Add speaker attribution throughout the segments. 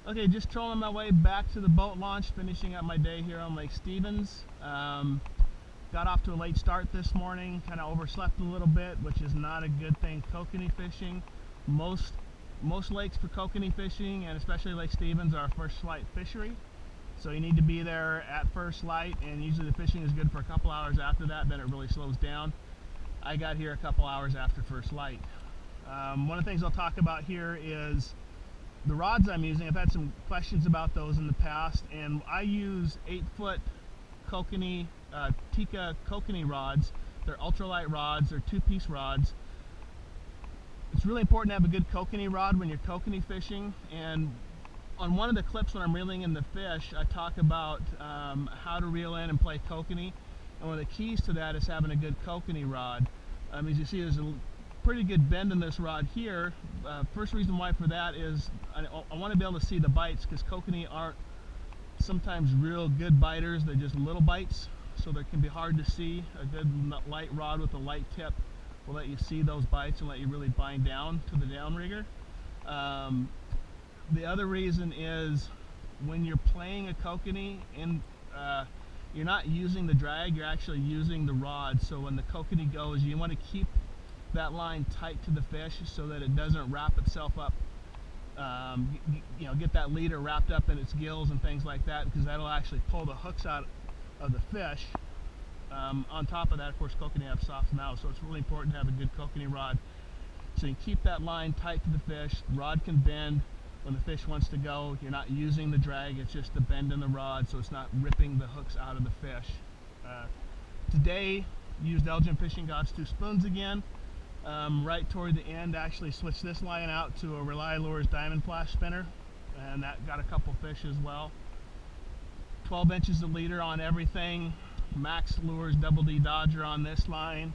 Speaker 1: Okay, just trolling my way back to the boat launch, finishing up my day here on Lake Stevens. Got off to a late start this morning, kind of overslept a little bit, which is not a good thing kokanee fishing. Most lakes for kokanee fishing, and especially Lake Stevens, are first light fishery. So you need to be there at first light, and usually the fishing is good for a couple hours after that, then it really slows down. I got here a couple hours after first light. One of the things I'll talk about here is the rods I'm using. I've had some questions about those in the past, and I use 8-foot Kokanee, Tica Kokanee rods. They're ultralight rods, they're 2-piece rods. It's really important to have a good kokanee rod when you're kokanee fishing, and on one of the clips when I'm reeling in the fish, I talk about how to reel in and play kokanee, and one of the keys to that is having a good kokanee rod. As you see, there's a pretty good bend in this rod here. First reason why for that is I want to be able to see the bites, because kokanee aren't sometimes real good biters, they're just little bites, so they can be hard to see. A good light rod with a light tip will let you see those bites and let you really bind down to the downrigger. The other reason is when you're playing a kokanee, you're not using the drag, you're actually using the rod. So when the kokanee goes, you want to keep that line tight to the fish so that it doesn't wrap itself up. Get that leader wrapped up in its gills and things like that, because that'll actually pull the hooks out of the fish. On top of that, of course, kokanee have soft mouths, so it's really important to have a good kokanee rod. So you keep that line tight to the fish. The rod can bend when the fish wants to go. You're not using the drag, it's just the bend in the rod, so it's not ripping the hooks out of the fish. Today, used Elgin fishing gods 2 spoons again. Right toward the end, actually switched this line out to a Reli Lures Diamond Flash spinner, and that got a couple fish as well. 12 inches a leader on everything. Max Lures Double D Dodger on this line,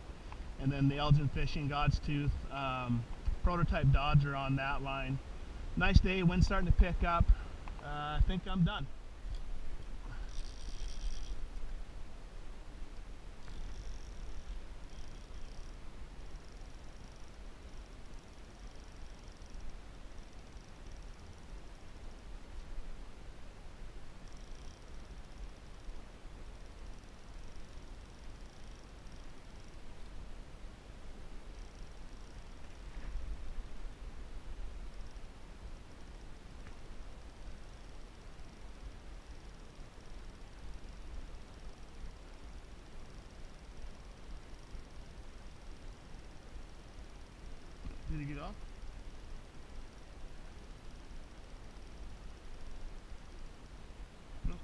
Speaker 1: and then the Elgin Fishing God's Tooth prototype Dodger on that line. Nice day, wind's starting to pick up. I think I'm done. Did he get off? No.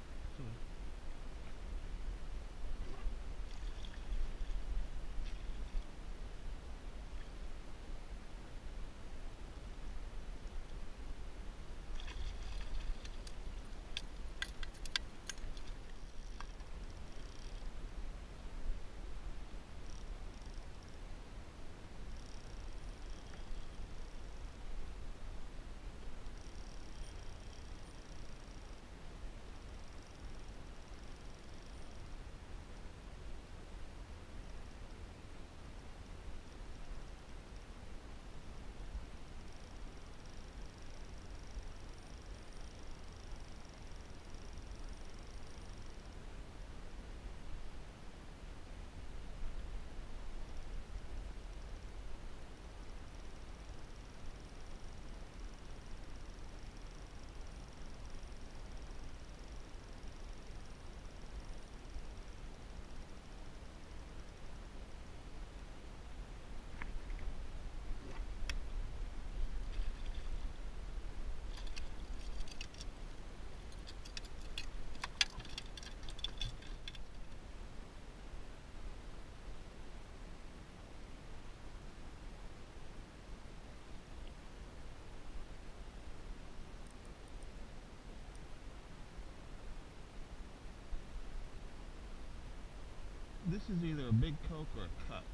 Speaker 1: This is either a big Coke or a cup.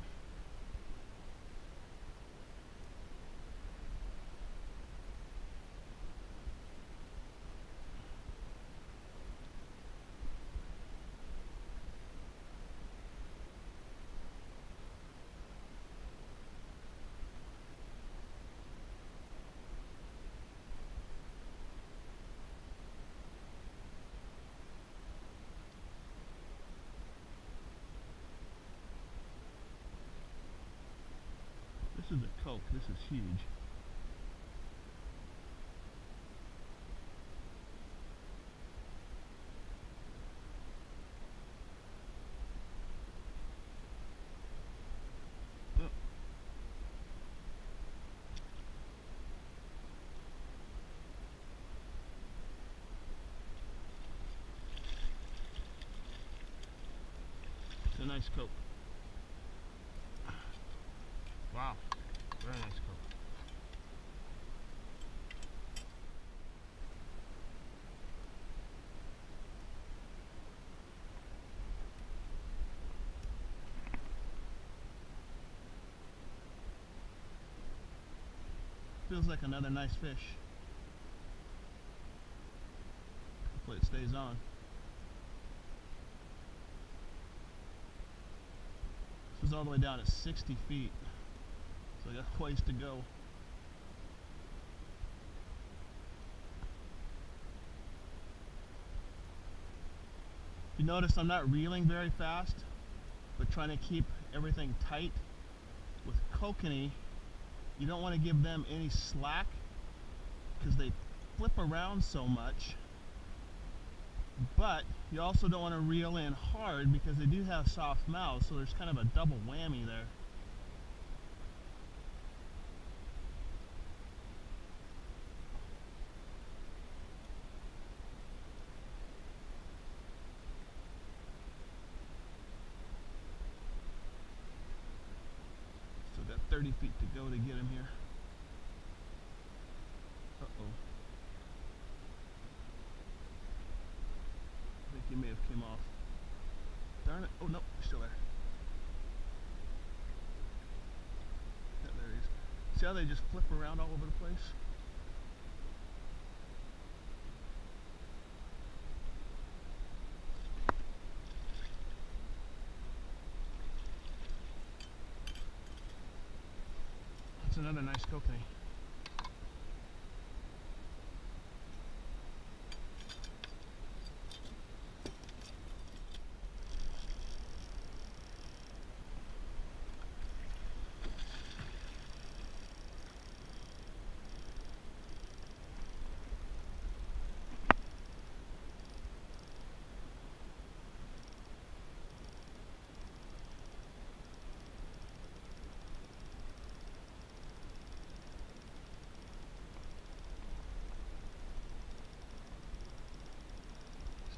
Speaker 1: This is a coke. This is huge. Oh. It's a nice coke. Wow, very nice coke. Feels like another nice fish. Hopefully it stays on. This is all the way down at 60 feet. So I got a ways to go. You notice I'm not reeling very fast, but trying to keep everything tight. With kokanee, you don't want to give them any slack because they flip around so much. But you also don't want to reel in hard because they do have soft mouths, so there's kind of a double whammy there. Still got 30 feet to go to get him here. Uh-oh. I think he may have came off. Darn it. Oh, no, he's still there. Yeah, there he is. See how they just flip around all over the place? That's another nice kokanee.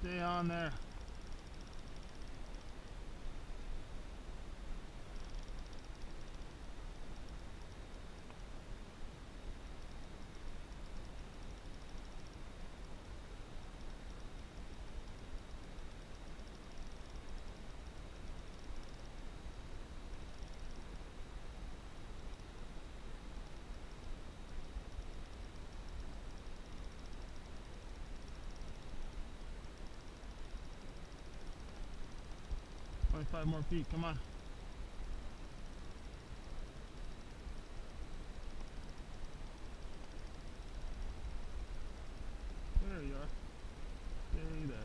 Speaker 1: Stay on there. Only 5 more feet, come on. There you are. Stay there.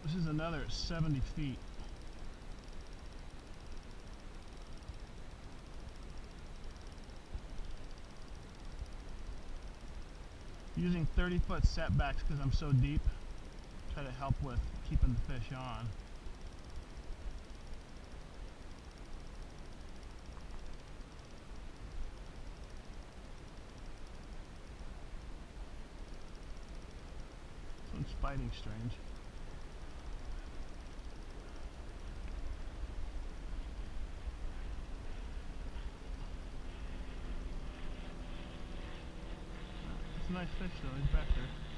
Speaker 1: This is another 70 feet. Using 30-foot setbacks because I'm so deep. Try to help with keeping the fish on. This one's fighting strange. It's a nice fish though, he's back there.